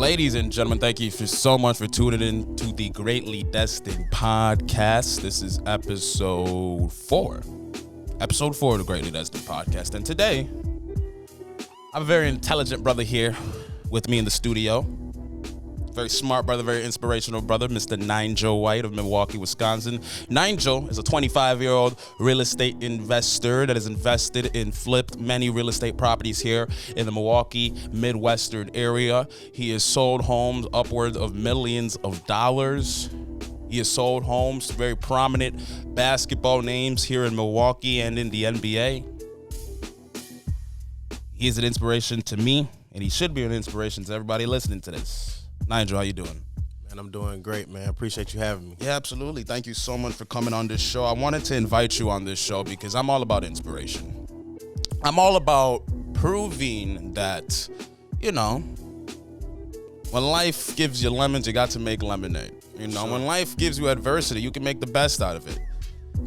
Ladies and gentlemen, thank you so much for tuning in to the Greatly Destined podcast. This is episode 4. Episode 4 of the Greatly Destined podcast. And today, I have a very intelligent brother here with me in the studio. Very smart brother, very inspirational brother, Mr. Nigel White of Milwaukee, Wisconsin. Nigel is a 25-year-old real estate investor that has invested and flipped many real estate properties here in the Milwaukee Midwestern area. He has sold homes upwards of millions of dollars. He has sold homes to very prominent basketball names here in Milwaukee and in the NBA. He is an inspiration to me, and he should be an inspiration to everybody listening to this. Nigel, how you doing? Man, I'm doing great, man. Appreciate you having me. Yeah, absolutely. Thank you so much for coming on this show. I wanted to invite you on this show because I'm all about inspiration. I'm all about proving that, when life gives you lemons, you got to make lemonade. Sure. When life gives you adversity, you can make the best out of it.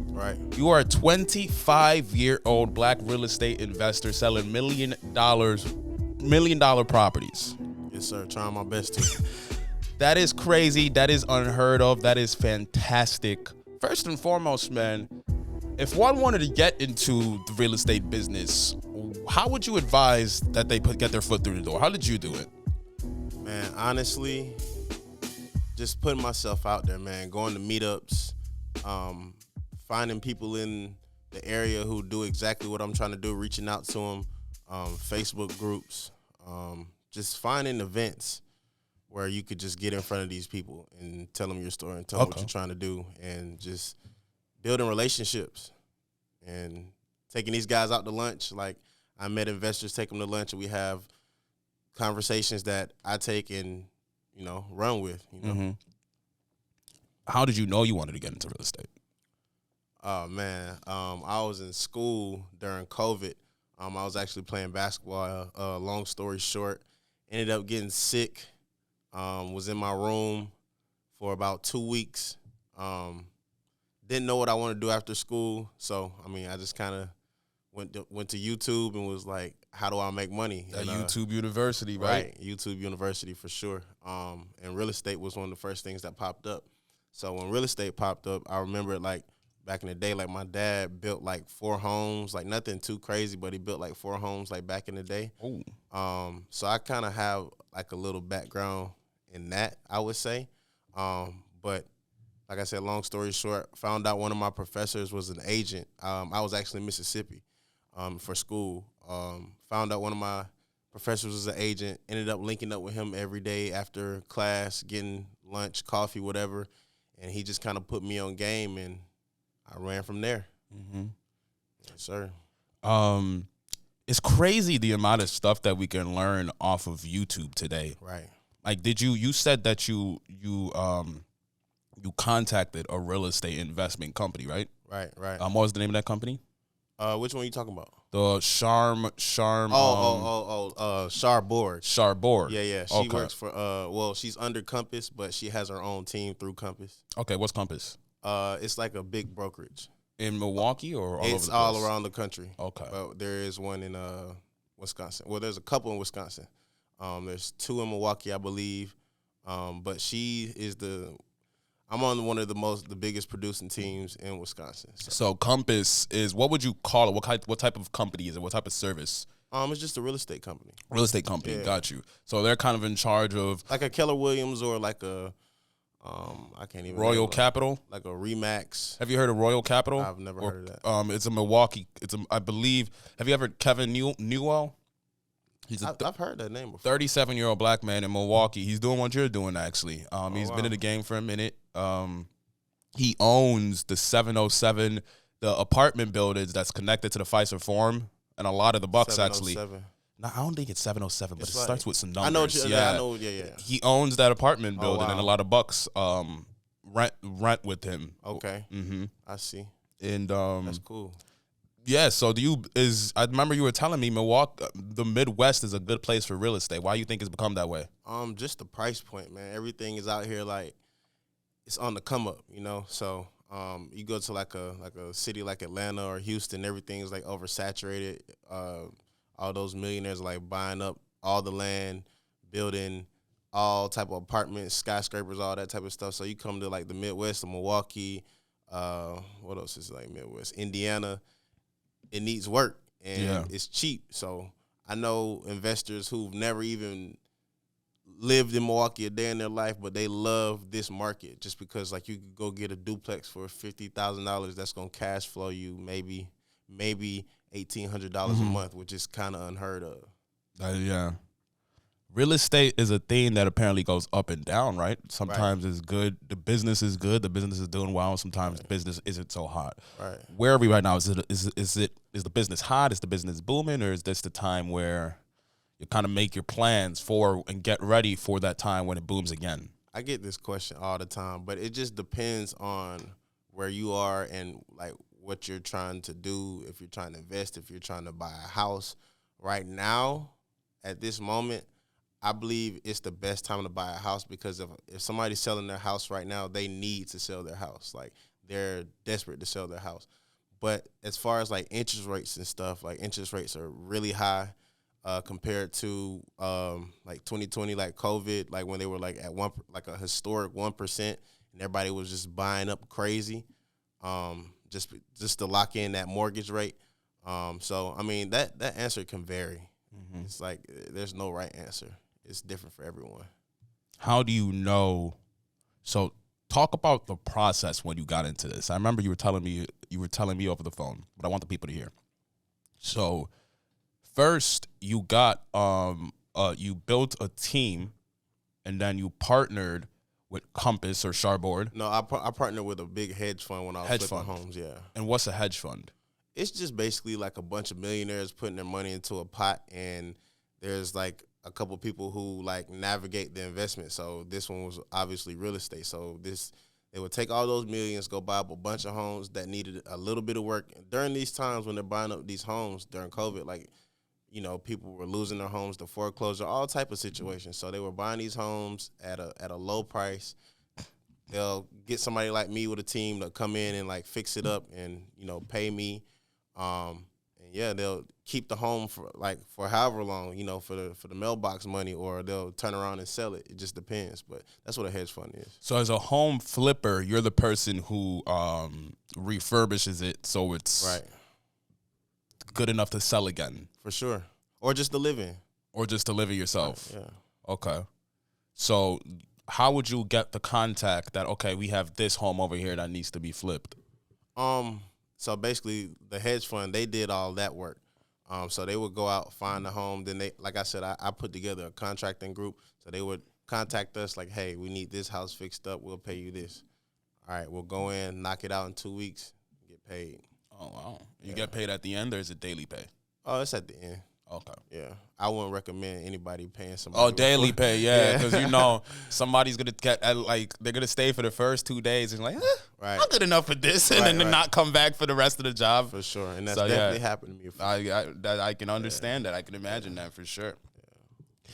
Right. You are a 25-year-old black real estate investor selling $1 million properties. Yes, sir. Trying my best to. That is crazy. That is unheard of. That is fantastic. First and foremost, man, if one wanted to get into the real estate business, how would you advise that they get their foot through the door? How did you do it? Man, honestly, just putting myself out there, man. Going to meetups, finding people in the area who do exactly what I'm trying to do, reaching out to them, Facebook groups, just finding events where you could just get in front of these people and tell them your story and tell them what you're trying to do, and just building relationships and taking these guys out to lunch. Like, I met investors, take them to lunch, and we have conversations that I take and, run with, Mm-hmm. How did you know you wanted to get into real estate? Oh, man. I was in school during COVID. I was actually playing basketball. Long story short, ended up getting sick. Was in my room for about 2 weeks. Didn't know what I wanted to do after school. So, I just kind of went to YouTube and was like, how do I make money? YouTube University, right? Right, YouTube University for sure. And real estate was one of the first things that popped up. So when real estate popped up, I remember back in the day, my dad built 4 homes, nothing too crazy, but he built 4 homes back in the day. Ooh. So I kind of have a little background in that, I would say. But like I said, long story short, found out one of my professors was an agent. I was actually in Mississippi for school. Found out one of my professors was an agent, ended up linking up with him every day after class, getting lunch, coffee, whatever. And he just kind of put me on game, and I ran from there. Mm-hmm. Yes, sir. It's crazy the amount of stuff that we can learn off of YouTube today. Right. You said that you contacted a real estate investment company, right? Right. What was the name of that company? Which one are you talking about? The Charm. Char Board. Char Board. Yeah. She works for, she's under Compass, but she has her own team through Compass. Okay, what's Compass? It's like a big brokerage. In Milwaukee or all over the place? It's all around the country. Okay. But there is one in Wisconsin. Well, there's a couple in Wisconsin. There's 2 in Milwaukee, I believe. But she is I'm on one of the biggest producing teams in Wisconsin. So Compass is, what would you call it? What type of company is it? What type of service? It's just a real estate company. Real estate company, yeah. Got you. So they're kind of in charge of like a Keller Williams or I can't even Royal Capital, like a Remax. Have you heard of Royal Capital? I've never heard of that. It's a Milwaukee. I believe. Have you ever heard Kevin Newell? I've heard that name before. 37-year-old black man in Milwaukee. He's doing what you're doing, actually. He's been in the game for a minute. He owns the 707, the apartment buildings that's connected to the Pfizer Forum, and a lot of the Bucks actually. No, I don't think it's 707, but it starts with some numbers. I know what I know. Yeah. He owns that apartment building, and a lot of Bucks rent with him. Okay. Mm-hmm. I see. And that's cool. Yeah, so I remember you were telling me Milwaukee, the Midwest is a good place for real estate. Why do you think it's become that way? Just the price point, man. Everything is out here it's on the come up, So you go to a city like Atlanta or Houston, everything is oversaturated. All those millionaires are buying up all the land, building all type of apartments, skyscrapers, all that type of stuff. So you come to like the Midwest, the Milwaukee, what else is like Midwest, Indiana. It needs work and it's cheap. So I know investors who've never even lived in Milwaukee a day in their life, but they love this market just because like you could go get a duplex for $50,000 that's gonna cash flow you maybe $1,800 a month, which is kind of unheard of. Yeah. Real estate is a thing that apparently goes up and down, right? Sometimes it's good. The business is good. The business is doing well. Sometimes the business isn't so hot. Right. Where are we right now? Is the business hot? Is the business booming? Or is this the time where you kind of make your plans for and get ready for that time when it booms again? I get this question all the time, but it just depends on where you are and like what you're trying to do. If you're trying to invest, if you're trying to buy a house right now, at this moment, I believe it's the best time to buy a house because if somebody's selling their house right now, they need to sell their house. Like they're desperate to sell their house. But as far as like interest rates and stuff, like interest rates are really high compared to like 2020, like COVID, like when they were like at like a historic 1%, and everybody was just buying up crazy, just to lock in that mortgage rate. So I mean that answer can vary. Mm-hmm. It's like there's no right answer. It's different for everyone. How do you know? So talk about the process when you got into this. I remember you were telling me over the phone, but I want the people to hear. So first you got you built a team, and then you partnered with Compass or Starboard. No, I partnered with a big hedge fund when I was flipping homes. Yeah. And what's a hedge fund? It's just basically like a bunch of millionaires putting their money into a pot, and there's like a couple people who like navigate the investment. So this one was obviously real estate. So they would take all those millions, go buy up a bunch of homes that needed a little bit of work. During these times when they're buying up these homes during COVID, like, you know, people were losing their homes to foreclosure, all type of situations. So they were buying these homes at a low price. They'll get somebody like me with a team to come in and like fix it up and, you know, pay me. And yeah, they'll keep the home for however long, you know, for the mailbox money, or they'll turn around and sell it. It just depends, but that's what a hedge fund is. So as a home flipper, you're the person who refurbishes it so it's right, good enough to sell again. For sure. Or just to live in. Or just to live in yourself. Right, yeah. Okay. So how would you get the contact that, okay, we have this home over here that needs to be flipped? So basically, the hedge fund, they did all that work. So they would go out, find the home. Then they, like I said, I put together a contracting group. So they would contact us like, hey, we need this house fixed up. We'll pay you this. All right, we'll go in, knock it out in 2 weeks, get paid. Oh, wow. You get paid at the end, or is it daily pay? Oh, it's at the end. Okay. Yeah. I wouldn't recommend anybody paying somebody. Oh, daily pay, yeah. Because, you know, somebody's going to get, like, they're going to stay for the first 2 days and like, right, I'm good enough for this, and then not come back for the rest of the job. For sure. And that's definitely happened to me. I can understand that. I can imagine that for sure. Yeah.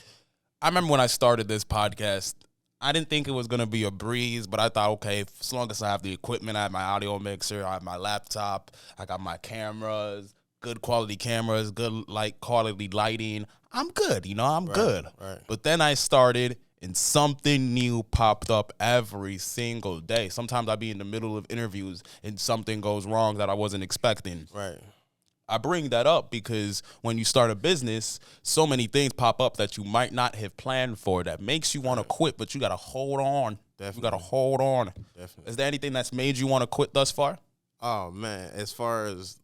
I remember when I started this podcast, I didn't think it was going to be a breeze, but I thought, okay, as long as I have the equipment, I have my audio mixer, I have my laptop, I got my cameras, good quality cameras, good quality lighting, I'm good, I'm good. Right. But then I started, and something new popped up every single day. Sometimes I'd be in the middle of interviews, and something goes wrong that I wasn't expecting. Right. I bring that up because when you start a business, so many things pop up that you might not have planned for that makes you want to quit, but you got to hold on. Definitely. You got to hold on. Definitely. Is there anything that's made you want to quit thus far? Oh, man. As far as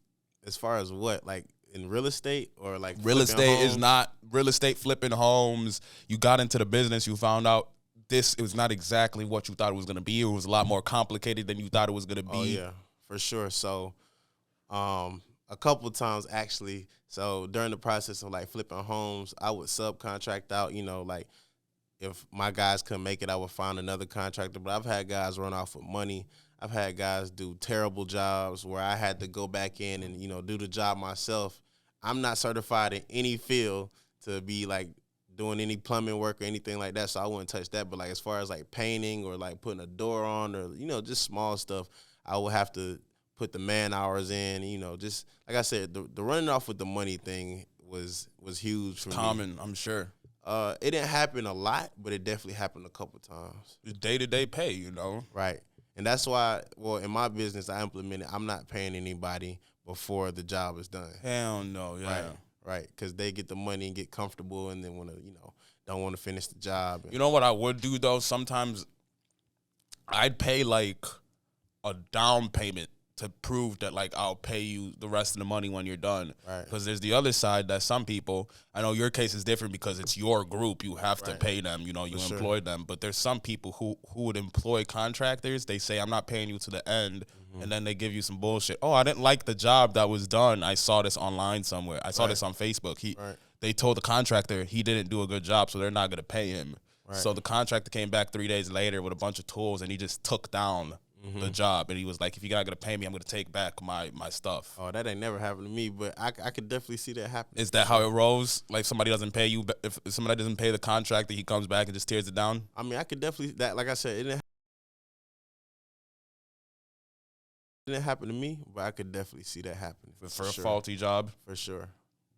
what? Like in real estate or like real estate homes? Is not real estate flipping homes. You got into the business. You found out it was not exactly what you thought it was going to be. It was a lot more complicated than you thought it was going to be. Oh, yeah, for sure. So, a couple of times actually. So during the process of like flipping homes, I would subcontract out, like if my guys couldn't make it, I would find another contractor. But I've had guys run off with money. I've had guys do terrible jobs where I had to go back in and, do the job myself. I'm not certified in any field to be like doing any plumbing work or anything like that. So I wouldn't touch that. But like as far as like painting or like putting a door on or, just small stuff, I would have to put the man hours in, just like I said, the running off with the money thing was huge for me. Common, I'm sure. It didn't happen a lot, but it definitely happened a couple times. It's day-to-day pay, you know? Right. And that's why, well, in my business, I implemented, I'm not paying anybody before the job is done. Hell no, yeah. Right. Because they get the money and get comfortable and then want to, don't want to finish the job. You know what I would do, though? Sometimes I'd pay, like, a down payment to prove that, like, I'll pay you the rest of the money when you're done. Right. Because there's the other side that some people, I know your case is different because it's your group. You have to pay them, you employ them. But there's some people who would employ contractors. They say, I'm not paying you to the end. And then they give you some bullshit. Oh, I didn't like the job that was done. I saw this online somewhere. I saw this on Facebook. They told the contractor he didn't do a good job, so they're not going to pay him. Right. So the contractor came back 3 days later with a bunch of tools, and he just took down the job. And he was like, if you're not going to pay me, I'm going to take back my stuff. Oh, that ain't never happened to me, but I could definitely see that happen. Is that how it rolls? Like somebody doesn't pay you, if somebody doesn't pay the contractor, he comes back and just tears it down? I mean, I could definitely, like I said, it didn't happen to me, but I could definitely see that happen. For a faulty job? For sure.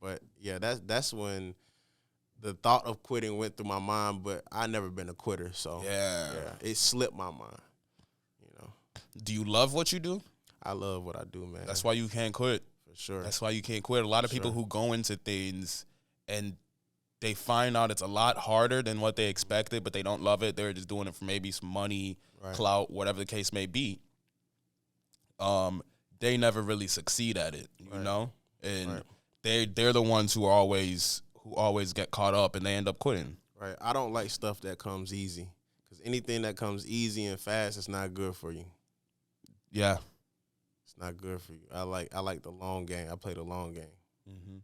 But, yeah, that's when the thought of quitting went through my mind, but I never been a quitter, so yeah, it slipped my mind. Do you love what you do? I love what I do, man. That's why you can't quit. For sure. That's why you can't quit. A lot of people who go into things and they find out it's a lot harder than what they expected, but they don't love it. They're just doing it for maybe some money, clout, whatever the case may be. They never really succeed at it, you know? And they're the ones who always get caught up and they end up quitting. Right. I don't like stuff that comes easy, because anything that comes easy and fast is not good for you. Yeah. It's not good for you. I like the long game. I play the long game. Mm-hmm.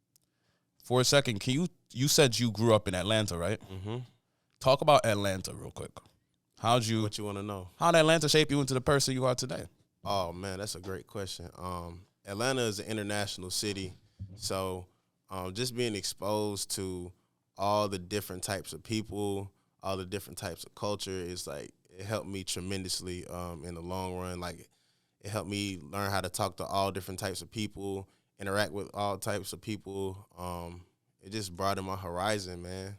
For a second, you said you grew up in Atlanta, right? Mm-hmm. Talk about Atlanta real quick. What you want to know? How did Atlanta shape you into the person you are today? Oh, man, that's a great question. Atlanta is an international city, so just being exposed to all the different types of people, all the different types of culture, is like, it helped me tremendously in the long run. Like, it helped me learn how to talk to all different types of people, interact with all types of people. It just broadened my horizon, man.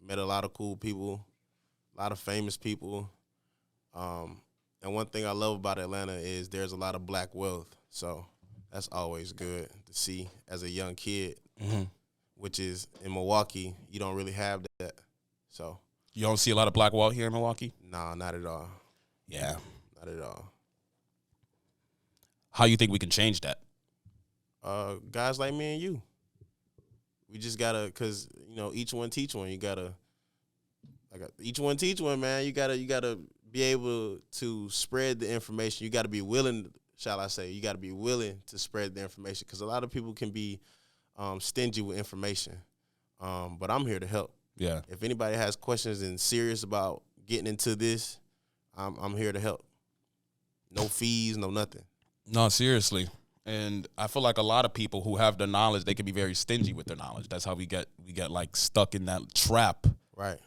Met a lot of cool people, a lot of famous people. And one thing I love about Atlanta is there's a lot of black wealth. So that's always good to see as a young kid, which is in Milwaukee, you don't really have that. So you don't see a lot of black wealth here in Milwaukee? Nah, not at all. Yeah. Not at all. How you think we can change that? Guys like me and you. We just gotta, cause each one teach one. You gotta, each one teach one, man. You gotta be able to spread the information. You gotta be willing, shall I say? You gotta be willing to spread the information, cause a lot of people can be stingy with information. But I'm here to help. Yeah. If anybody has questions and serious about getting into this, I'm here to help. No fees, no nothing. No, seriously. And I feel like a lot of people who have the knowledge, they can be very stingy with their knowledge. That's how we get like stuck in that trap, right,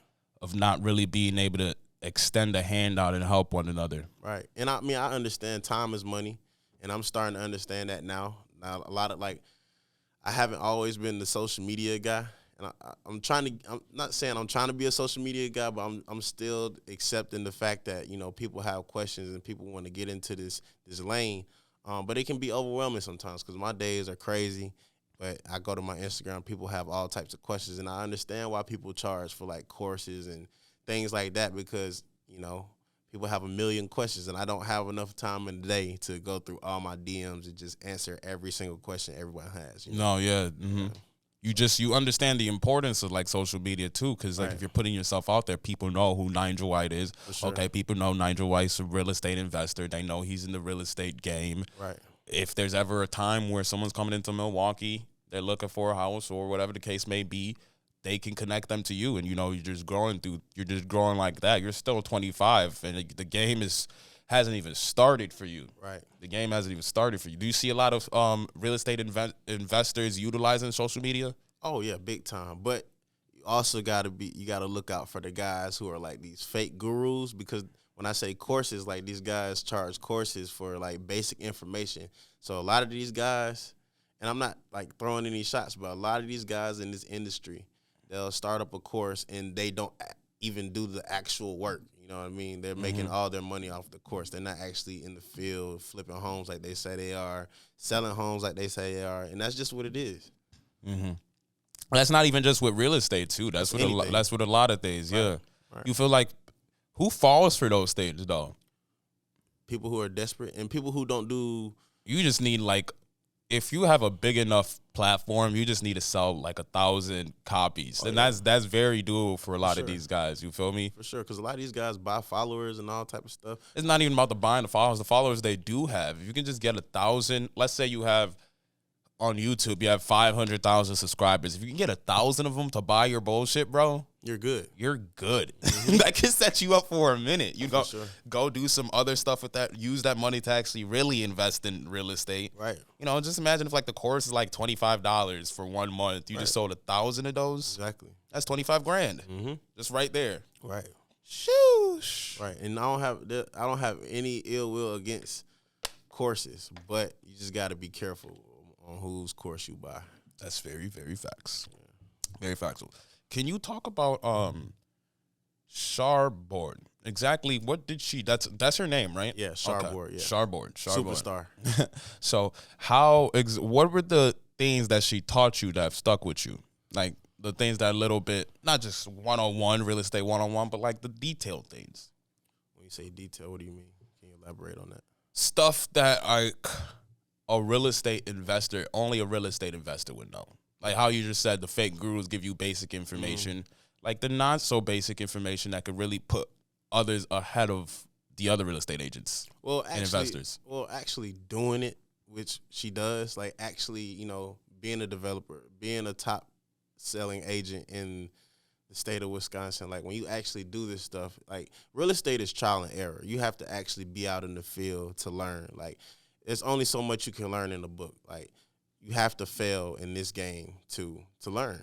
of not really being able to extend a hand out and help one another. Right. And I mean, I understand time is money, and I'm starting to understand that now. Now, a lot of, like, I haven't always been the social media guy, and I'm not saying I'm trying to be a social media guy, but I'm still accepting the fact that, people have questions and people want to get into this lane. But it can be overwhelming sometimes, because my days are crazy. But I go to my Instagram, people have all types of questions, and I understand why people charge for, like, courses and things like that, because, people have a million questions, and I don't have enough time in the day to go through all my DMs and just answer every single question everyone has. No, yeah. Mm-hmm. Yeah. You understand the importance of, like, social media too, because, like, if you're putting yourself out there, people know who Nigel White is. Sure. Okay, people know Nigel White's a real estate investor. They know he's in the real estate game. Right. If there's ever a time where someone's coming into Milwaukee, they're looking for a house or whatever the case may be, they can connect them to you, and you're just growing like that. You're still 25, and the game hasn't even started for you. Right. The game hasn't even started for you. Do you see a lot of real estate investors utilizing social media? Oh yeah, big time. But you also gotta look out for the guys who are like these fake gurus, because when I say courses, like, these guys charge courses for, like, basic information. So a lot of these guys, and I'm not like throwing any shots, but a lot of these guys in this industry, they'll start up a course and they don't even do the actual work. You know what I mean? They're making all their money off the course. They're not actually in the field flipping homes like they say they are, selling homes like they say they are, and that's just what it is. That's not even just with real estate too. That's with that's with a lot of things. Right. Yeah, right. You feel like who falls for those things though? People who are desperate and people who don't do. You just need like, if you have a big enough platform, you just need to sell like 1,000 copies, and that's very doable for a lot of these guys. You feel me? For sure, because a lot of these guys buy followers and all type of stuff. It's not even about the buying the followers. The followers they do have. If you can just get 1,000, let's say you have. On YouTube, you have 500,000 subscribers. If you can get 1,000 of them to buy your bullshit, bro, you're good. You're good. That can set you up for a minute. You go do some other stuff with that. Use that money to actually really invest in real estate. Right. You know, just imagine if like the course is like $25 for 1 month. You just sold 1,000 of those. Exactly. That's 25 grand. Just right there. Right. Shoosh. Right. And I don't have any ill will against courses, but you just got to be careful on whose course you buy. That's very, very facts. Very factual. Can you talk about Charbord? Exactly what did she? That's her name, right? Yeah, Charbord. Okay. Yeah, Charbord. Superstar. So what were the things that she taught you that have stuck with you? Like the things that a little bit, not just 101 real estate 101, but like the detailed things. When you say detail, what do you mean? Can you elaborate on that? Stuff that only a real estate investor would know. Like how you just said, the fake gurus give you basic information. Like the not so basic information that could really put others ahead of the other real estate agents and investors. Well, actually doing it, which she does, like actually, being a developer, being a top selling agent in the state of Wisconsin, like when you actually do this stuff, like real estate is trial and error. You have to actually be out in the field to learn. Like, there's only so much you can learn in a book. Like, you have to fail in this game to learn.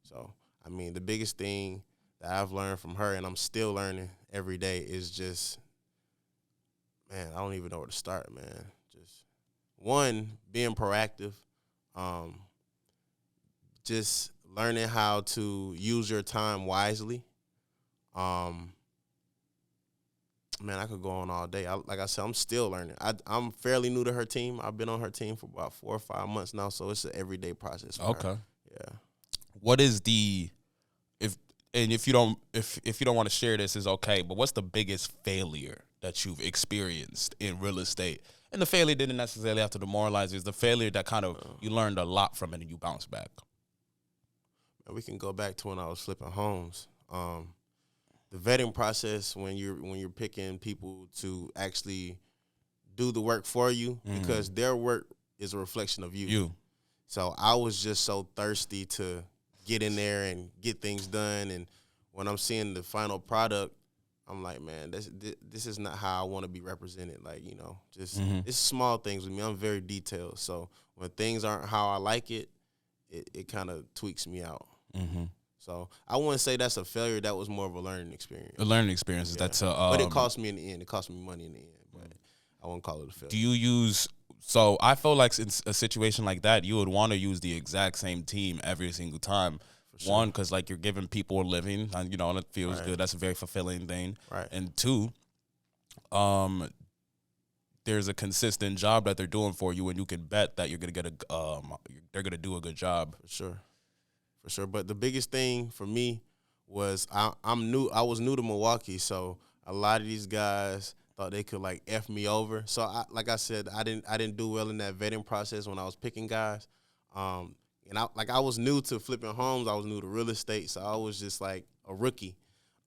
So, I mean, the biggest thing that I've learned from her, and I'm still learning every day, is just, man, I don't even know where to start, man. Just, one, being proactive, just learning how to use your time wisely. Man, I could go on all day. Like I said, I'm still learning. I'm fairly new to her team. I've been on her team for about 4 or 5 months now, so it's an everyday process for her. Yeah. What is if you don't want to share this, is okay, but what's the biggest failure that you've experienced in real estate? And the failure didn't necessarily have to demoralize you. It's the failure that kind of you learned a lot from it and you bounce back. We can go back to when I was flipping homes. The vetting process when you're picking people to actually do the work for you, because their work is a reflection of you. So I was just so thirsty to get in there and get things done. And when I'm seeing the final product, I'm like, man, this is not how I want to be represented. Like, just it's small things with me. I'm very detailed. So when things aren't how I like it, it kind of tweaks me out. So I wouldn't say that's a failure. That was more of a learning experience. A learning experience. Yeah. That's but it cost me in the end. It cost me money in the end. But I wouldn't call it a failure. Do you use? So I feel like in a situation like that, you would want to use the exact same team every single time. Sure. One, because like you're giving people a living, and and it feels good. That's a very fulfilling thing. Right. And two, there's a consistent job that they're doing for you, and you can bet that you're gonna get they're gonna do a good job. For sure. But the biggest thing for me was I'm new. I was new to Milwaukee, so a lot of these guys thought they could like F me over. So I said, I didn't do well in that vetting process when I was picking guys. And I was new to flipping homes. I was new to real estate, so I was just like a rookie.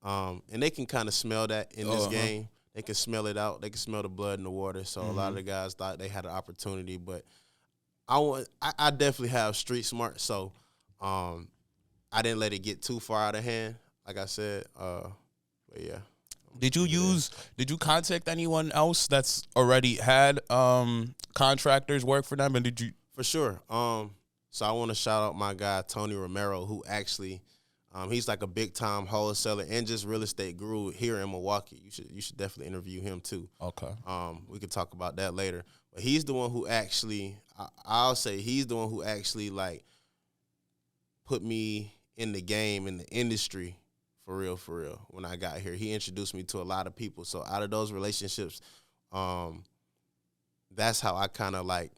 And they can kind of smell that in this game. They can smell it out. They can smell the blood in the water. So a lot of the guys thought they had an opportunity, but I definitely have street smart. So I didn't let it get too far out of hand, like I said. But yeah. Did you contact anyone else that's already had contractors work for them? And did you? For sure. So I want to shout out my guy Tony Romero, who actually He's like a big time wholesaler and just real estate guru here in Milwaukee. You should definitely interview him too. Okay. We could talk about that later. But he's the one who actually, I'll say he's the one who actually like put me in the game, in the industry for real. When I got here, he introduced me to a lot of people. So out of those relationships, that's how I kind of like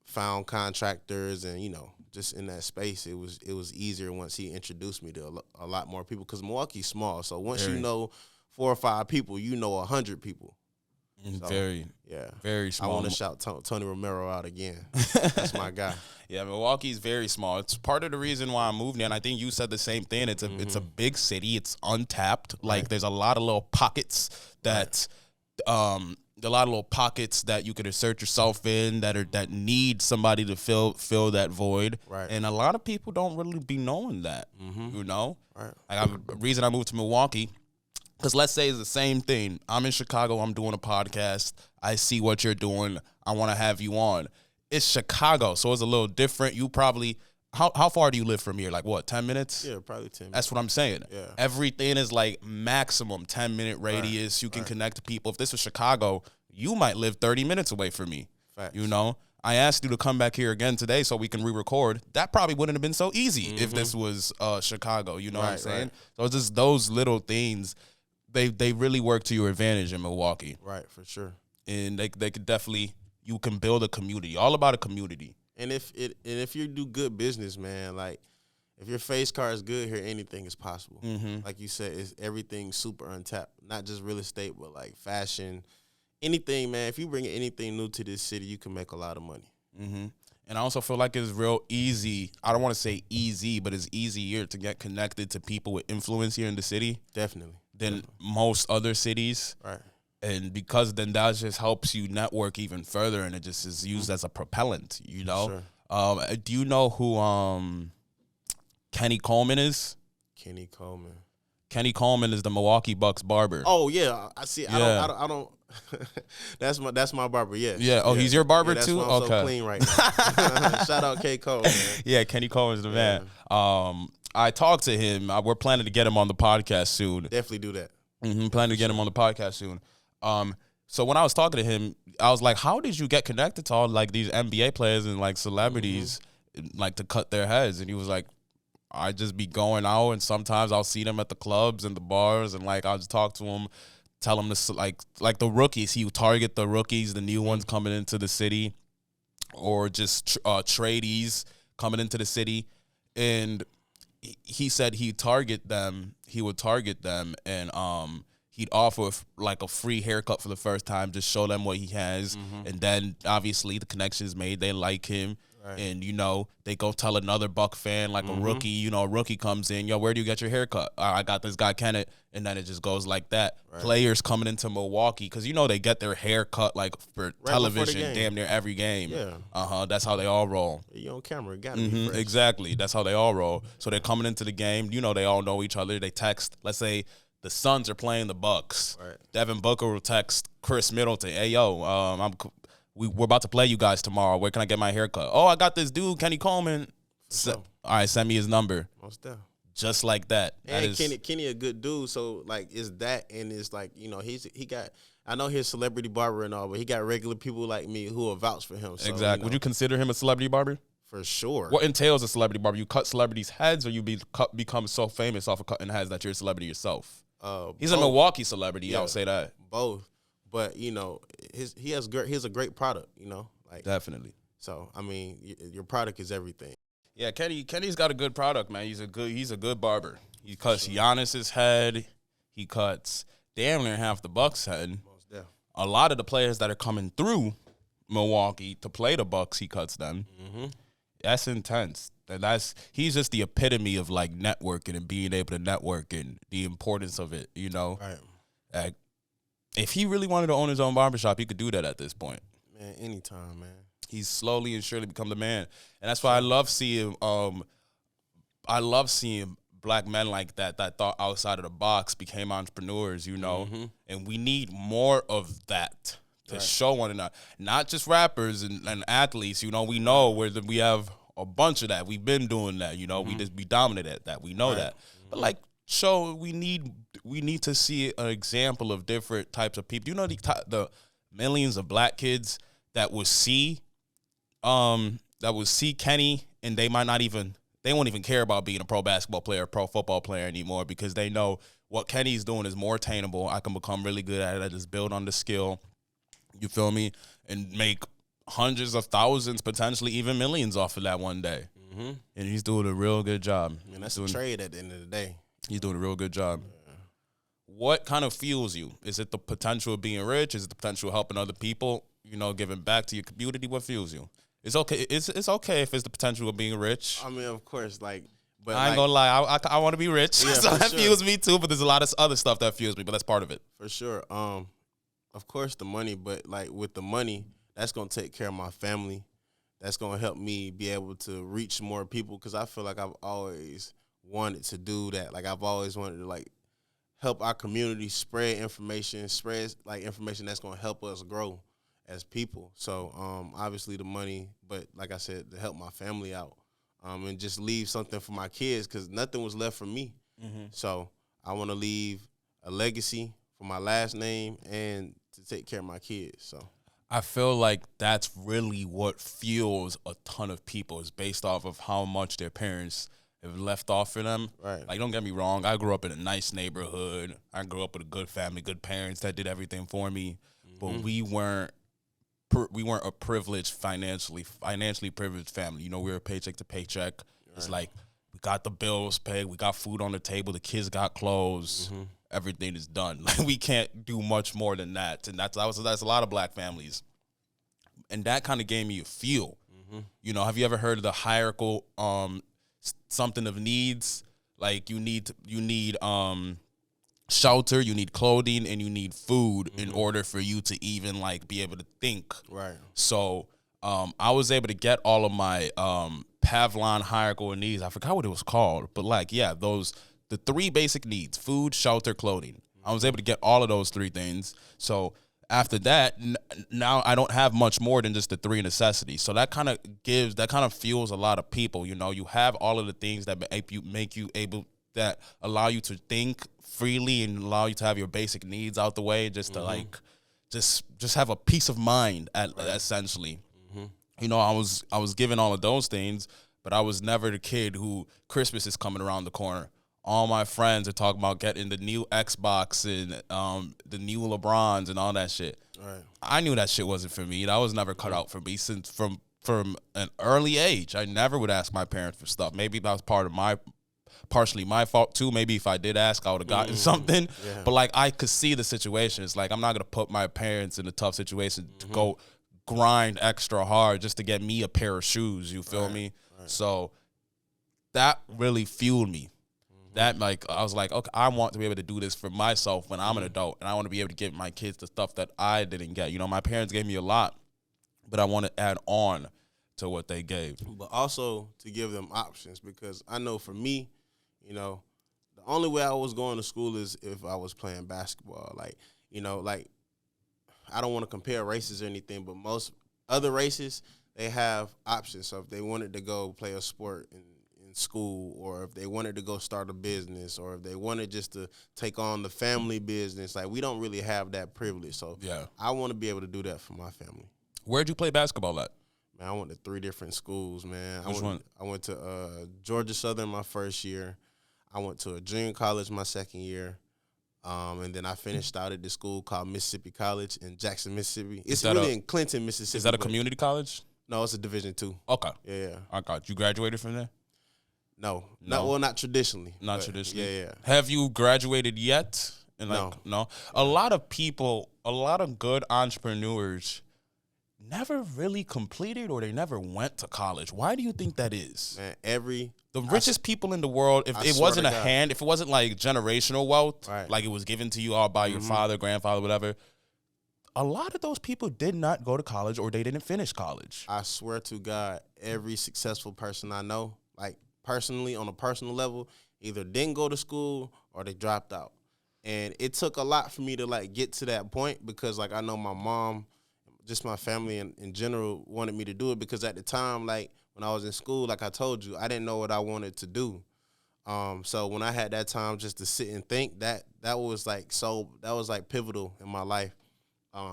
found contractors and, just in that space, it was easier once he introduced me to a lot more people because Milwaukee's small. So once you know 4 or 5 people, you know 100 people. So, very small. I want to shout Tony Romero out again. That's my guy. Yeah, Milwaukee's very small. It's part of the reason why I moved here, and I think you said the same thing. It's a big city. It's untapped. Like there's a lot of little pockets that a lot of little pockets that you could insert yourself in that need somebody to fill that void. Right. And a lot of people don't really be knowing that. Right. Like the reason I moved to Milwaukee, because let's say it's the same thing. I'm in Chicago. I'm doing a podcast. I see what you're doing. I want to have you on. It's Chicago, so it's a little different. You probably how far do you live from here? Like what, 10 minutes? Yeah, probably 10 minutes. That's what I'm saying. Yeah. Everything is like maximum 10-minute radius. You can connect to people. If this was Chicago, you might live 30 minutes away from me. Facts. I asked you to come back here again today so we can re-record. That probably wouldn't have been so easy if this was Chicago. You know what I'm saying? Right. So it's just those little things. They really work to your advantage in Milwaukee. Right, for sure. And they could definitely, you can build a community. All about a community. And if you do good business, man, like if your face card is good here, anything is possible. Like you said, it's everything super untapped. Not just real estate, but like fashion, anything, man. If you bring anything new to this city, you can make a lot of money. And I also feel like it's real easy. I don't want to say easy, but it's easier to get connected to people with influence here in the city. Definitely. Than most other cities. Right. And because then that just helps you network even further, and it just is used as a propellant, Sure. Do you know who Kenny Coleman is? Kenny Coleman. Kenny Coleman is the Milwaukee Bucks barber. Oh yeah, I see. Yeah. I don't. That's my barber. Yeah. Yeah. Oh, he's your barber that's too. Why I'm okay. so clean right now. Shout out K Cole. Man. Yeah, Kenny Coleman's the man. I talked to him. We're planning to get him on the podcast soon. Definitely do that. Planning to get him on the podcast soon. So when I was talking to him, I was like, how did you get connected to all like these NBA players and like celebrities like to cut their heads? And he was like, I just be going out and sometimes I'll see them at the clubs and the bars and like I'll just talk to them, tell them to like the rookies. He would target the rookies, the new ones coming into the city, or just tradies coming into the city. And he said he would target them and he'd offer like a free haircut for the first time, just show them what he has. And then obviously the connection is made. They like him. Right. And, they go tell another Buck fan, like a rookie, a rookie comes in, yo, where do you get your haircut? I got this guy, Kenneth. And then it just goes like that. Right. Players coming into Milwaukee, because, they get their hair cut like for television damn near every game. Yeah. That's how they all roll. You on camera, it gotta be fresh. Exactly. That's how they all roll. So they're coming into the game. They all know each other. They text, let's say, the Suns are playing the Bucks. Right. Devin Booker will text Chris Middleton, hey, yo, we're about to play you guys tomorrow. Where can I get my haircut? Oh, I got this dude, Kenny Coleman. All right, send me his number. Most definitely. Just like that. And Kenny a good dude. So like, it's that, and it's like he got. I know he's a celebrity barber and all, but he got regular people like me who will vouch for him. So, exactly. Would you consider him a celebrity barber? For sure. What entails a celebrity barber? You cut celebrities' heads, or you become so famous off of cutting heads that you're a celebrity yourself? He's a Milwaukee celebrity. Yeah, I'll say that. Both. But he has a great product, like definitely. So I mean, your product is everything. Yeah, Kenny's got a good product, man. He's a good barber. He cuts Giannis's head. He cuts damn near half the Bucks' head. Most definitely. A lot of the players that are coming through Milwaukee to play the Bucks, he cuts them. That's intense. And he's just the epitome of like networking and being able to network and the importance of it. Right. Like, if he really wanted to own his own barbershop, he could do that at this point. Man, anytime, man. He's slowly and surely become the man. And that's why I love seeing black men like that thought outside of the box, became entrepreneurs, And we need more of that to show one another. Not just rappers and athletes, we know where we have a bunch of that. We've been doing that, you know. We dominate at that. We know that. But like, we need to see an example of different types of people. You know, the millions of black kids that would see Kenny, and they won't even care about being a pro basketball player, pro football player anymore, because they know what Kenny's doing is more attainable. I can become really good at it. I just build on the skill. You feel me? And make hundreds of thousands, potentially even millions off of that one day. Mm-hmm. And he's doing a real good job. And that's a trade at the end of the day. He's doing a real good job. Yeah. What kind of fuels you? Is it the potential of being rich? Is it the potential of helping other people? You know, giving back to your community? What fuels you? It's okay. It's okay if it's the potential of being rich. I mean, of course, but I ain't gonna lie. I want to be rich. Yeah, so that sure. fuels me too. But there's a lot of other stuff that fuels me. But that's part of it. For sure. Of course, the money. But like with the money, that's gonna take care of my family. That's gonna help me be able to reach more people, because I feel like I've always wanted to do that. Like I've always wanted to help our community spread information that's gonna help us grow as people. So obviously the money, but like I said, to help my family out, and just leave something for my kids, because nothing was left for me. Mm-hmm. So I want to leave a legacy for my last name and to take care of my kids. So I feel like that's really what fuels a ton of people, is based off of how much their parents have left off for them. Right. Like, don't get me wrong, I grew up in a nice neighborhood. I grew up with a good family, good parents that did everything for me. Mm-hmm. But we weren't a privileged, financially privileged family. You know, we were paycheck to paycheck. Right. It's like we got the bills paid, we got food on the table, the kids got clothes. Mm-hmm. Everything is done. Like, we can't do much more than that. And that's a lot of black families. And that kind of gave me a feel. Mm-hmm. You know, have you ever heard of the hierarchical something of needs? Like, you need shelter, you need clothing, and you need food in order for you to even be able to think. Right. So I was able to get all of my Pavlon hierarchical needs. I forgot what it was called, but the three basic needs: food, shelter, clothing. I was able to get all of those three things. So after that, now I don't have much more than just the three necessities. So that kind of fuels a lot of people. You know, you have all of the things that make you able, that allow you to think freely and allow you to have your basic needs out the way, just to just have a peace of mind essentially. Mm-hmm. You know, I was given all of those things, but I was never the kid who Christmas is coming around the corner. All my friends are talking about getting the new Xbox and the new LeBrons and all that shit. Right. I knew that shit wasn't for me. That was never cut out for me since from an early age. I never would ask my parents for stuff. Maybe that was partially my fault too. Maybe if I did ask, I would have gotten something. Yeah. But I could see the situation. It's like, I'm not gonna put my parents in a tough situation to go grind extra hard just to get me a pair of shoes. You feel me? Right. So that really fueled me. That I was like, okay, I want to be able to do this for myself when I'm an adult, and I want to be able to give my kids the stuff that I didn't get. You know, my parents gave me a lot, but I want to add on to what they gave. But also to give them options, because I know for me, you know, the only way I was going to school is if I was playing basketball. I don't want to compare races or anything, but most other races, they have options. So if they wanted to go play a sport in school, or if they wanted to go start a business, or if they wanted just to take on the family business, we don't really have that privilege. So yeah, I want to be able to do that for my family. Where'd you play basketball at? Man, I went to 3 different schools, man. Which one? I went to Georgia Southern my first year. I went to a junior college my second year. And then I finished out at this school called Mississippi College in Jackson, Mississippi. It's really in Clinton, Mississippi. Is that a community college? No, it's a Division II. Okay. Yeah. I got you. Graduated from there? No. Not traditionally. Not traditionally? Yeah. Have you graduated yet? No. No? A lot of people, a lot of good entrepreneurs never really completed, or they never went to college. Why do you think that is? Man, the richest people in the world, if it wasn't if it wasn't generational wealth, right, like it was given to you all by your father, grandfather, whatever, a lot of those people did not go to college, or they didn't finish college. I swear to God, every successful person I know, personally, on a personal level, either didn't go to school or they dropped out. And it took a lot for me to get to that point, because I know my mom, just my family in general, wanted me to do it, because at the time, when I was in school, like I told you, I didn't know what I wanted to do. So when I had that time just to sit and think, that was like pivotal in my life.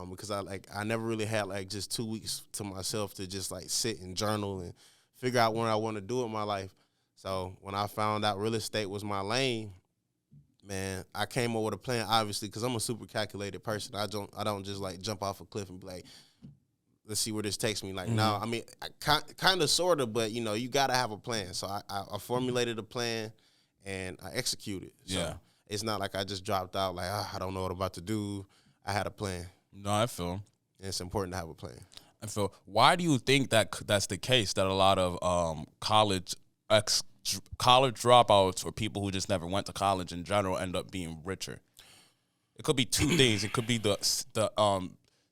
Because I never really had like just 2 weeks to myself to just like sit and journal and figure out what I want to do in my life. So when I found out real estate was my lane, man, I came up with a plan, obviously, because I'm a super calculated person. I don't just like jump off a cliff and be like, let's see where this takes me. Like, no, I mean, kind of, sort of, but you got to have a plan. So I formulated a plan and I executed. So it's not like I just dropped out like, I don't know what I'm about to do. I had a plan. No, I feel. And it's important to have a plan. I feel. Why do you think that's the case, that a lot of college dropouts or people who just never went to college in general end up being richer? It could be two things. It could be the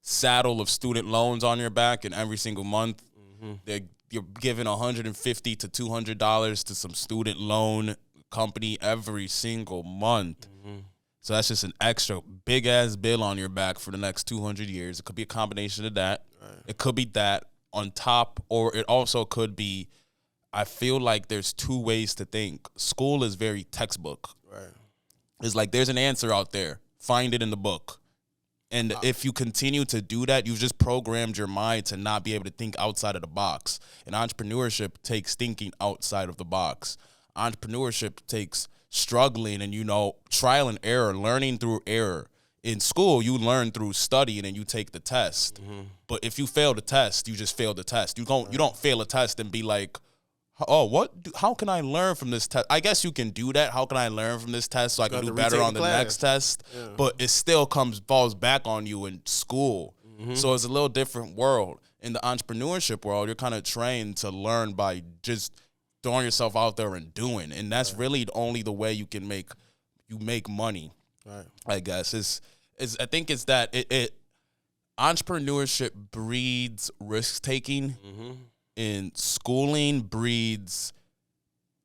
saddle of student loans on your back, and every single month you're giving $150 to $200 to some student loan company every single month. So that's just an extra big ass bill on your back for the next 200 years. It could be a combination of that. Right. It could be that on top, or it also could be, I feel like there's two ways to think. School is very textbook. Right. It's like there's an answer out there. Find it in the book. And if you continue to do that, you've just programmed your mind to not be able to think outside of the box. And entrepreneurship takes thinking outside of the box. Entrepreneurship takes struggling and, trial and error, learning through error. In school, you learn through studying and you take the test. But if you fail the test, you just fail the test. You don't fail a test and be like, oh, how can I learn from this test? I guess you can do that. How can I learn from this test so I can do better on the next test? Yeah. But it still falls back on you in school. So it's a little different world. In the entrepreneurship world, you're kind of trained to learn by just throwing yourself out there and doing. And that's really only the way you make money. Right. I guess I think it's that it entrepreneurship breeds risk taking. And schooling breeds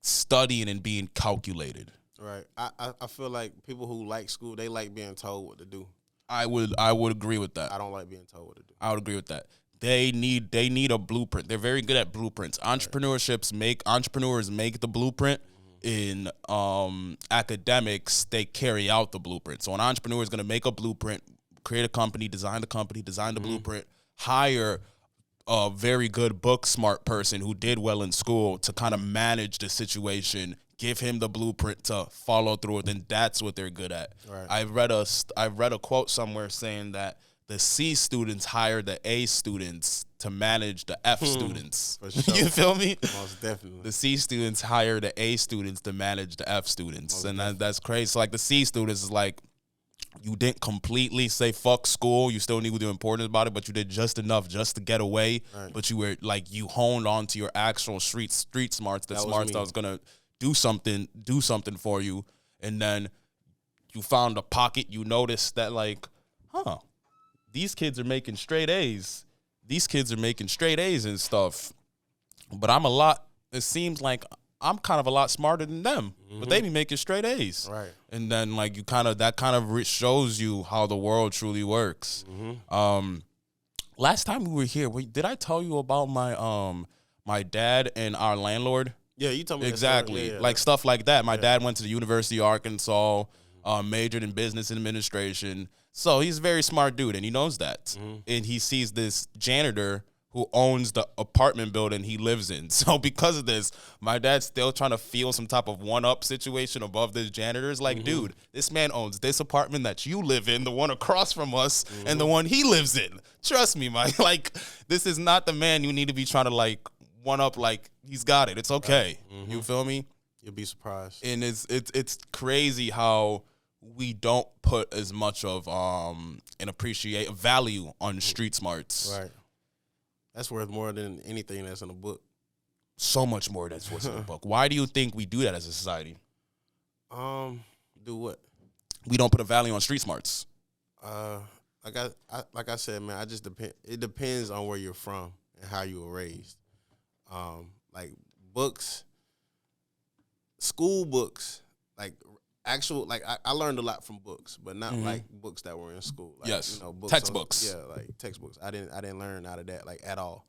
studying and being calculated. Right. I feel like people who like school, they like being told what to do. I would agree with that. I don't like being told what to do. I would agree with that. They need a blueprint. They're very good at blueprints. Entrepreneurs make the blueprint. In academics, they carry out the blueprint. So an entrepreneur is going to make a blueprint, create a company, design the blueprint, hire a very good book smart person who did well in school to kind of manage the situation, give him the blueprint to follow through, then that's what they're good at. Right. I read a quote somewhere saying that the C students hire the A students to manage the F students. For sure. You feel me? Most definitely. The C students hire the A students to manage the F students. That's crazy. So like the C students is like, you didn't completely say fuck school. You still knew the importance about it, but you did just enough just to get away. Right. But you were like, you honed on to your actual street smarts, that was gonna do something for you. And then you found a pocket. You noticed that like, these kids are making straight A's. These kids are making straight A's and stuff. But it seems like I'm kind of a lot smarter than them, but they be making straight A's. Right. And then like that shows you how the world truly works. Last time we were here, did I tell you about my dad and our landlord? Yeah, you told me exactly. Yeah. Like stuff like that. My dad went to the University of Arkansas, majored in business administration. So he's a very smart dude, and he knows that. And he sees this janitor who owns the apartment building he lives in. So because of this, my dad's still trying to feel some type of one-up situation above this janitor. It's like, dude, this man owns this apartment that you live in, the one across from us, and the one he lives in. Trust me, Mike. Like, this is not the man you need to be trying to, like, one-up like he's got it. It's okay. You feel me? You'll be surprised. And it's crazy how we don't put as much of an value on street smarts. Right. That's worth more than anything that's in a book. So much more that's what's in the book. Why do you think we do that as a society? Do what? We don't put a value on street smarts. Like I said, man, it depends on where you're from and how you were raised. Like books, school books, like actual, like I learned a lot from books, but not like books that were in school. Like, yes, books textbooks. Like textbooks. I didn't learn out of that like at all.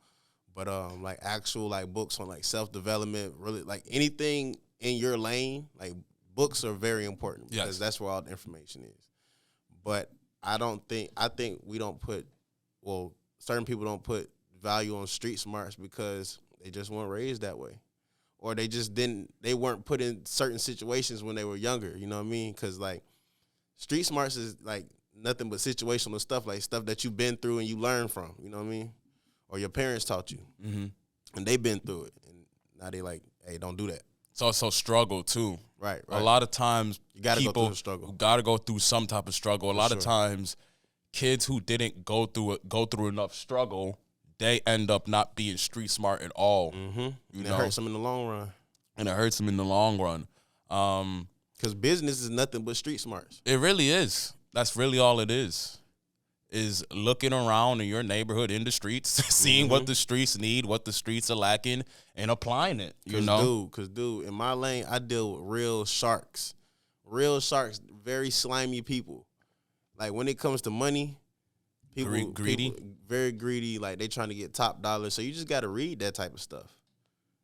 But like actual like books on like self-development, really like anything in your lane, like books are very important because that's where all the information is. But I think we don't put, well, certain people don't put value on street smarts because they just weren't raised that way. Or they weren't put in certain situations when they were younger, you know what I mean? Because, like, street smarts is, like, nothing but situational stuff, like stuff that you've been through and you learn from, you know what I mean? Or your parents taught you. Mm-hmm. And they've been through it. And now they like, hey, don't do that. It's also struggle, too. Right. A lot of times, you gotta go through the struggle. Got to go through some type of struggle. A lot of times, kids who didn't go through enough struggle, they end up not being street smart at all. Mm-hmm. It hurts them in the long run. And it hurts them in the long run. Because business is nothing but street smarts. It really is. That's really all it is looking around in your neighborhood in the streets, seeing what the streets need, what the streets are lacking, and applying it, you know? Because, dude, in my lane, I deal with real sharks. Real sharks, very slimy people. Like, when it comes to money, people very greedy, like they trying to get top dollar. So you just got to read that type of stuff,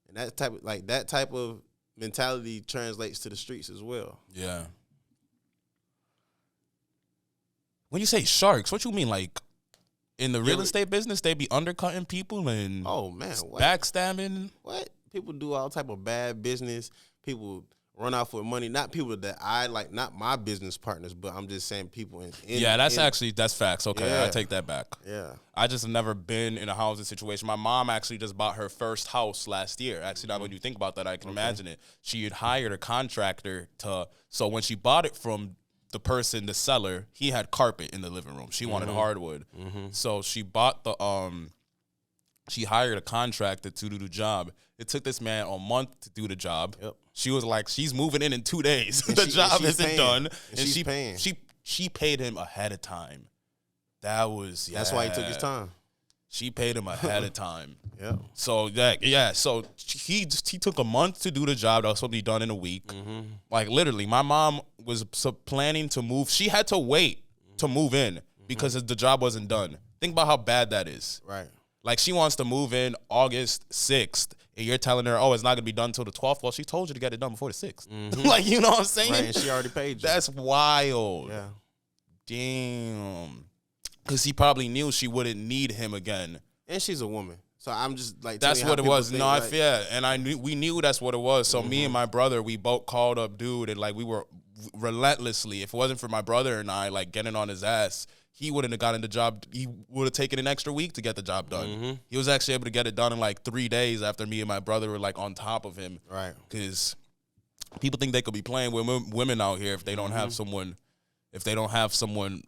and that type of mentality translates to the streets as well. Yeah. When you say sharks, what you mean? Like in the real estate business, they be undercutting people and backstabbing. What people do all type of bad business. People run off with money. Not people that I like, not my business partners, but I'm just saying people that's facts. Okay, yeah. I take that back. Yeah. I just have never been in a housing situation. My mom actually just bought her first house last year. Actually, now when you think about that, I can imagine it. She had hired a contractor so when she bought it from the person, the seller, he had carpet in the living room. She wanted hardwood. Mm-hmm. So she bought she hired a contractor to do the job. It took this man a month to do the job. Yep. She was like, she's moving in 2 days. The job isn't done. And she paid him ahead of time. That's why he took his time. She paid him ahead of time. Yeah. So so he took a month to do the job that was supposed to be done in a week. Mm-hmm. Like literally, my mom was planning to move. She had to wait to move in because the job wasn't done. Think about how bad that is. Right. Like she wants to move in August 6th, and you're telling her, oh, it's not going to be done until the 12th. Well, she told you to get it done before the 6th. Mm-hmm. Like, you know what I'm saying? Right, and she already paid you. That's wild. Yeah. Damn. Because he probably knew she wouldn't need him again. And she's a woman. So I'm just like, that's what it was. No, I fear. And we knew that's what it was. So me and my brother, we both called up dude, and like we were relentlessly, if it wasn't for my brother and I like getting on his ass, he wouldn't have gotten the job. He would have taken an extra week to get the job done. Mm-hmm. He was actually able to get it done in like 3 days after me and my brother were like on top of him. Right. Because people think they could be playing with women out here if they don't have someone,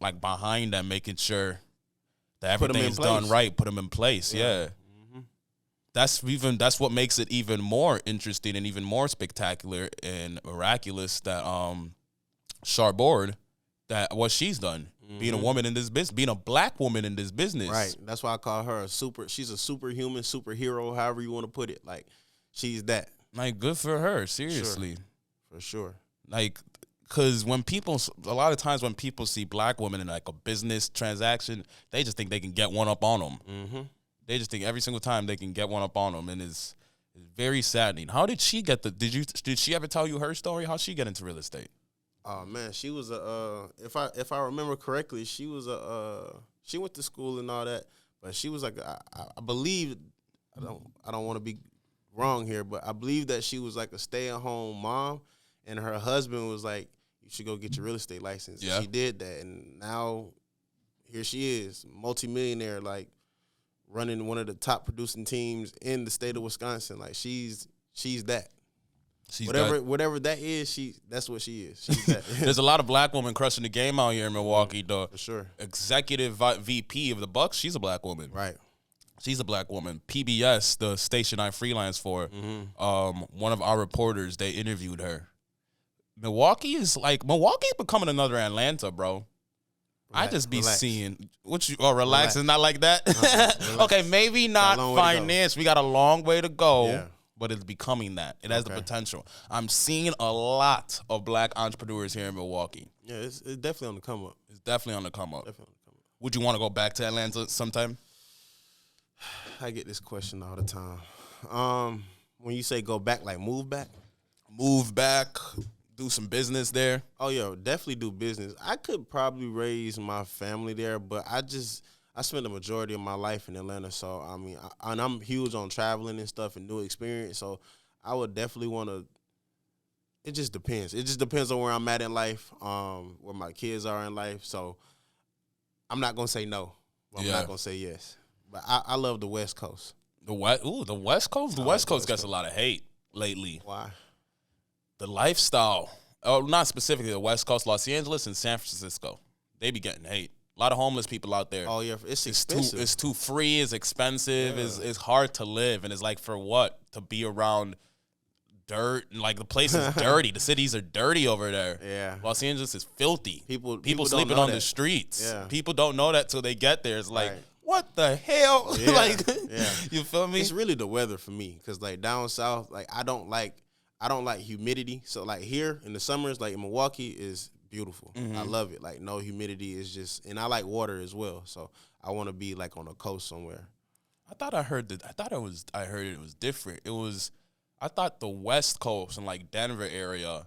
like behind them making sure that everything's done right, put them in place. Yeah. Mm-hmm. That's what makes it even more interesting and even more spectacular and miraculous that Charbord, that what she's done. Mm-hmm. Being a woman in this business, being a black woman in this business. Right. That's why I call her she's a superhuman, superhero, however you want to put it. Like, she's that. Like, good for her, seriously. For sure. Like, because a lot of times when people see black women in like a business transaction, they just think they can get one up on them. Mm-hmm. They just think every single time they can get one up on them, and it's very saddening. How did she get did she ever tell you her story? How'd she get into real estate? Oh man, she was if I remember correctly, she was she went to school and all that, but she was like I believe, I don't want to be wrong here, but I believe that she was like a stay-at-home mom, and her husband was like, you should go get your real estate license. Yeah. And she did that, and now here she is, multimillionaire, like running one of the top producing teams in the state of Wisconsin. Like she's that. Whatever that is, that's what she is. She's that. There's a lot of black women crushing the game out here in Milwaukee. The for sure. Executive VP of the Bucks, she's a black woman. Right. She's a black woman. PBS, the station I freelance for, one of our reporters, they interviewed her. Milwaukee's becoming another Atlanta, bro. I just be seeing what you relax. It's not like that. Okay, maybe not finance. We got a long way to go. Yeah. But it's becoming that. It has the potential. I'm seeing a lot of black entrepreneurs here in Milwaukee. Yeah, it's definitely on the come up. It's definitely on the come up. Would you want to go back to Atlanta sometime? I get this question all the time. When you say go back, like move back? Move back, do some business there. Oh, yeah, definitely do business. I could probably raise my family there, but I spent the majority of my life in Atlanta. So, I mean, and I'm huge on traveling and stuff and new experience. So, I would definitely want to. It just depends. It just depends on where I'm at in life, where my kids are in life. So, I'm not going to say no. I'm not going to say yes. But I love the West Coast. The West Coast? The West Coast gets a lot of hate lately. Why? The lifestyle. Oh, not specifically the West Coast, Los Angeles and San Francisco. They be getting hate. A lot of homeless people out there. Oh, yeah. It's expensive. It's too free. It's expensive. Yeah. It's hard to live. And it's like, for what? To be around dirt. And like, the place is dirty. The cities are dirty over there. Yeah. Los Angeles is filthy. People sleeping on the streets. Yeah. People don't know that till they get there. It's like, what the hell? Yeah. Like, yeah. You feel me? It's really the weather for me. Because, like, down south, like, I don't like humidity. So, like, here in the summers, like, in Milwaukee is beautiful. I love it. Like, no humidity is just, and I like water as well. So, I want to be, like, on a coast somewhere. I heard it was different. I thought the West Coast and, like, Denver area,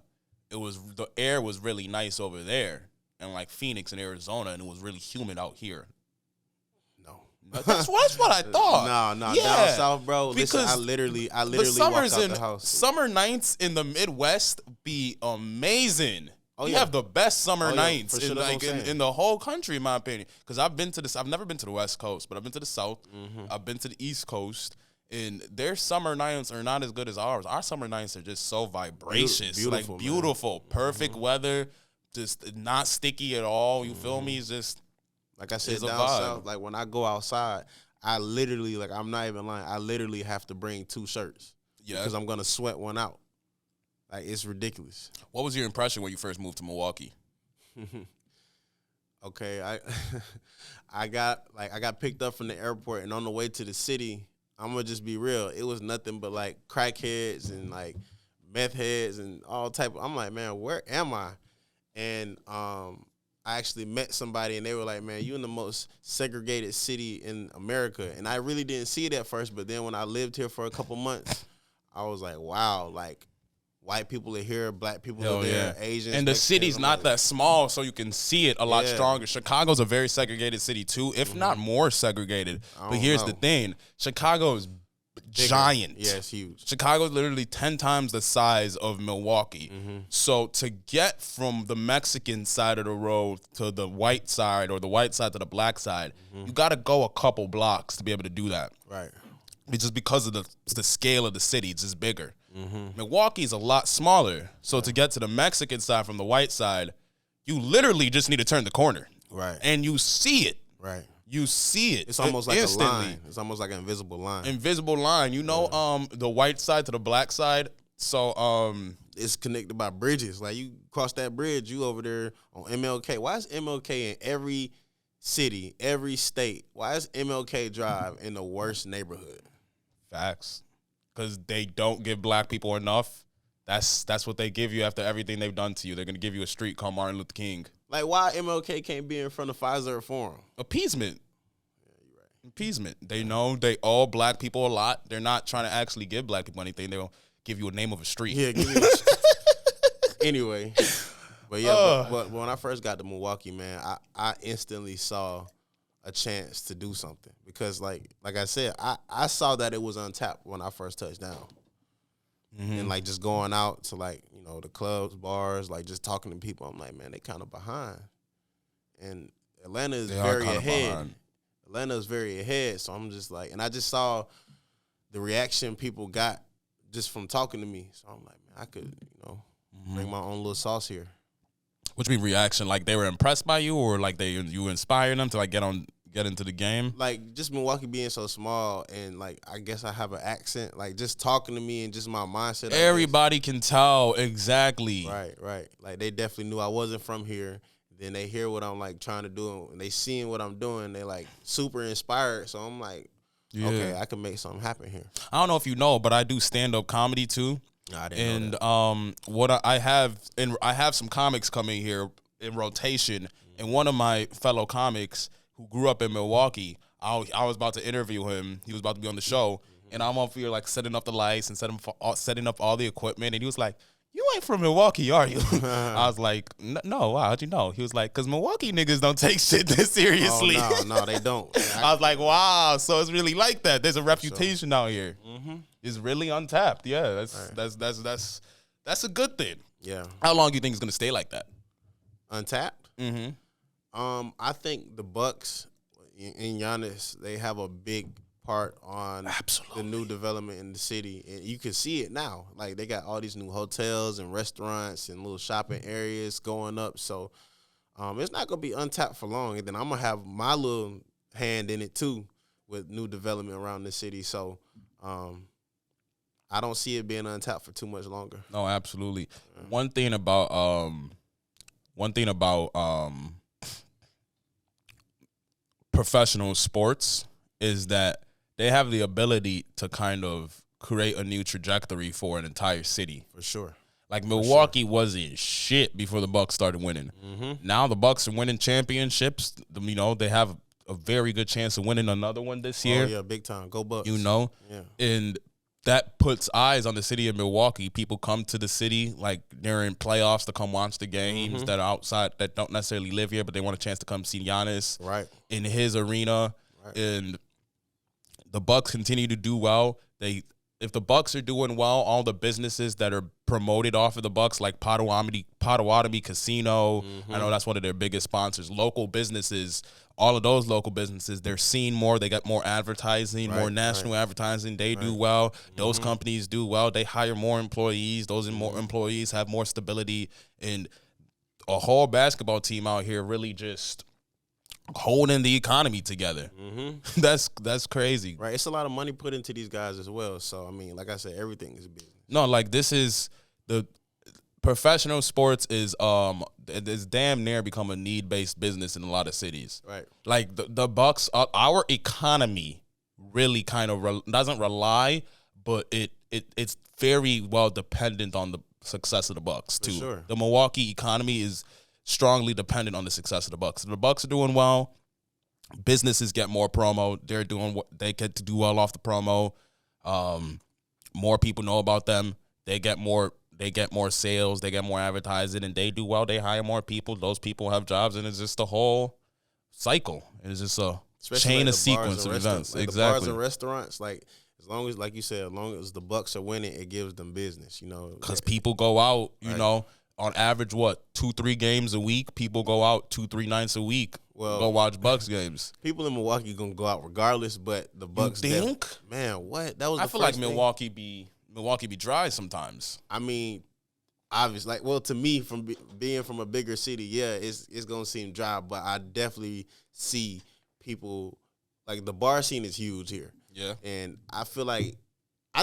the air was really nice over there. And, like, Phoenix and Arizona, and it was really humid out here. That's what I thought. No, yeah. Down south, bro. Because listen, I literally walk out the house. Summer nights in the Midwest be amazing. Oh, you yeah. have the best summer nights sure, in the whole country, in my opinion. Because I've never been to the West Coast, but I've been to the South. I've been to the East Coast, and their summer nights are not as good as ours. Our summer nights are just so vibracious, beautiful, perfect weather, just not sticky at all. You feel me? It's just. Like I said, down south, like when I go outside, I literally, like I'm not even lying, I literally have to bring 2 shirts. Yeah. Because I'm going to sweat one out. Like, it's ridiculous. What was your impression when you first moved to Milwaukee? Okay, I got picked up from the airport, and on the way to the city, I'm going to just be real, it was nothing but like crackheads and like meth heads and all type of, I'm like, man, where am I? And I actually met somebody, and they were like, man, you in the most segregated city in America. And I really didn't see it at first, but then when I lived here for a couple months, I was like, wow, like, white people are here, black people are there, Asians. And the city's not that small, so you can see it a lot stronger. Chicago's a very segregated city, too, if not more segregated. But here's the thing. Chicago is giant. Yeah, it's huge. Chicago is literally 10 times the size of Milwaukee. So to get from the Mexican side of the road to the white side, or the white side to the black side, you got to go a couple blocks to be able to do that. Right. It's just because of the scale of the city. It's just bigger. Milwaukee is a lot smaller. So to get to the Mexican side from the white side, you literally just need to turn the corner. Right. And you see it. Right. You see it. It's almost like instantly. a line. It's almost like an invisible line. Invisible line. You know, the white side to the black side. So it's connected by bridges. Like, you cross that bridge, you over there on MLK. Why is MLK in every city, every state? Why is MLK Drive in the worst neighborhood? Facts. Because they don't give black people enough. That's what they give you after everything they've done to you. They're going to give you a street called Martin Luther King. Like, why MLK can't be in front of Pfizer Forum? Appeasement. Yeah, you're right. Appeasement. They know they owe black people a lot. They're not trying to actually give black people anything. They'll give you a name of a street. Yeah, give me anyway. But yeah, but when I first got to Milwaukee, man, I instantly saw a chance to do something. Because like I said, I saw that it was untapped when I first touched down. And like just going out to like, you know, the clubs, bars, like just talking to people, I'm like, man, they kind of behind. And Atlanta is very ahead. Atlanta is very ahead. So I'm just like, and I just saw the reaction people got just from talking to me. So I'm like, man, I could, you know, bring my own little sauce here. What you mean reaction? Like they were impressed by you, or like you inspired them to like get into the game? Like just Milwaukee being so small, and like I guess I have an accent. Like just talking to me and just my mindset. Everybody can tell exactly. Right. Like they definitely knew I wasn't from here. Then they hear what I'm like trying to do, and they seeing what I'm doing. They like super inspired. So I'm like, okay, I can make something happen here. I don't know if you know, but I do stand-up comedy too. I didn't know that. What I have some comics coming here in rotation, and one of my fellow comics who grew up in Milwaukee, I was about to interview him. He was about to be on the show, and I'm up here like setting up the lights and setting up all the equipment, and he was like, "You ain't from Milwaukee, are you?" I was like, "No, wow, how'd you know?" He was like, "Cause Milwaukee niggas don't take shit this seriously." Oh, no, they don't. I was like, "Wow, so it's really like that. There's a reputation out here. It's really untapped. Yeah, that's a good thing. Yeah. How long do you think it's gonna stay like that? Untapped? I think the Bucks and Giannis, they have a big part on the new development in the city. And you can see it now. Like, they got all these new hotels and restaurants and little shopping areas going up. So it's not going to be untapped for long. And then I'm going to have my little hand in it, too, with new development around the city. So I don't see it being untapped for too much longer. No, absolutely. One thing about professional sports is that they have the ability to kind of create a new trajectory for an entire city. For sure. Like Milwaukee wasn't shit before the Bucks started winning. Now the Bucks are winning championships. You know, they have a very good chance of winning another one this year. Oh, yeah, big time. Go Bucks. You know? Yeah. And that puts eyes on the city of Milwaukee. People come to the city like during playoffs to come watch the games that are outside, that don't necessarily live here, but they want a chance to come see Giannis in his arena. Right. And the Bucks continue to do well. If the Bucks are doing well, all the businesses that are promoted off of the Bucks, like Potawatomi Casino, I know that's one of their biggest sponsors. Local businesses, all of those local businesses, they're seen more. They got more advertising, more national advertising. They do well. Those companies do well. They hire more employees. Those more employees have more stability. And a whole basketball team out here really just holding the economy together. That's crazy. Right. It's a lot of money put into these guys as well. So, I mean, like I said, everything is business. No, like this is the professional sports is it's damn near become a need-based business in a lot of cities. Right. Like the Bucks, our economy really kind of doesn't rely, but it's very well dependent on the success of the Bucks too. For sure. The Milwaukee economy is strongly dependent on the success of the Bucks. If the Bucks are doing well, businesses get more promo. They're doing what they get to do well off the promo. More people know about them. They get more sales. They get more advertising, and they do well. They hire more people. Those people have jobs, and it's just a whole cycle. It's just a chain of sequence of events. Like exactly. The bars and restaurants, like as long as, like you said, as long as the Bucks are winning, it gives them business. You know, because people go out. You know. On average, 2-3 games a week? People go out 2-3 nights a week. Go watch Bucks games. People in Milwaukee gonna go out regardless, but the Bucks. You think? Man, what? That was. I feel like Milwaukee be dry sometimes. I mean, obviously, to me, from being from a bigger city, yeah, it's gonna seem dry, but I definitely see people like the bar scene is huge here. Yeah, and I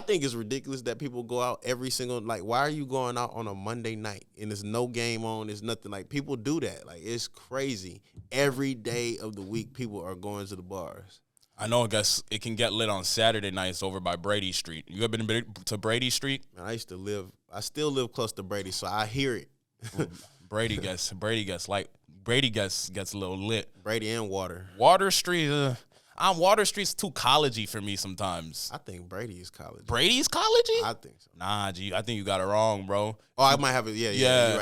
think it's ridiculous that people go out every single, like, why are you going out on a Monday night and there's no game on, there's nothing, like, people do that. Like, it's crazy. Every day of the week, people are going to the bars. I know, I guess it can get lit on Saturday nights over by Brady Street. You ever been to Brady Street? Man, I still live close to Brady, so I hear it. Brady gets a little lit. Brady and Water. Water Street, Water Street's too collegey for me sometimes. I think Brady is college. Brady's collegey? I think so. Nah, G, I think you got it wrong, bro. Oh, I might have it. Yeah.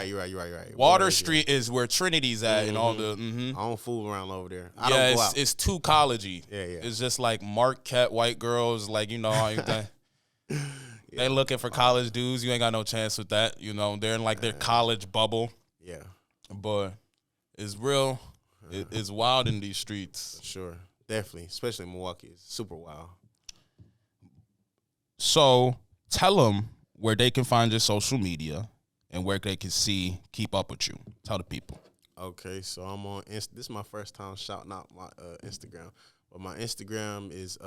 You're right. Water Street is where Trinity's at and all the. I don't fool around over there. I don't go out. It's too collegey. Yeah. It's just like Marquette white girls, like they looking for college dudes. You ain't got no chance with that. You know, they're in like their college bubble. Yeah, but it's real. It's wild in these streets. For sure. Definitely, especially in Milwaukee. It's super wild. So tell them where they can find your social media and where they can keep up with you. Tell the people. Okay, so I'm on this is my first time shouting out my Instagram. But my Instagram is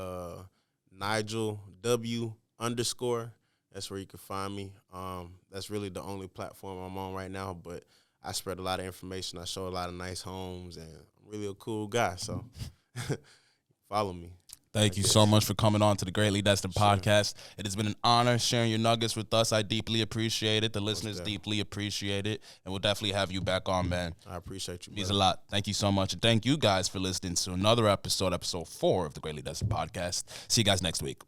Nigel W _ That's where you can find me. That's really the only platform I'm on right now, but I spread a lot of information. I show a lot of nice homes, and I'm really a cool guy, so follow me. Thank you so much for coming on to the Greatly Destined podcast. It has been an honor sharing your nuggets with us. I deeply appreciate it. The listeners deeply appreciate it. And we'll definitely have you back on, man. I appreciate you, It means a lot. Thank you so much. And thank you guys for listening to another episode 4 of the Greatly Destined podcast. See you guys next week.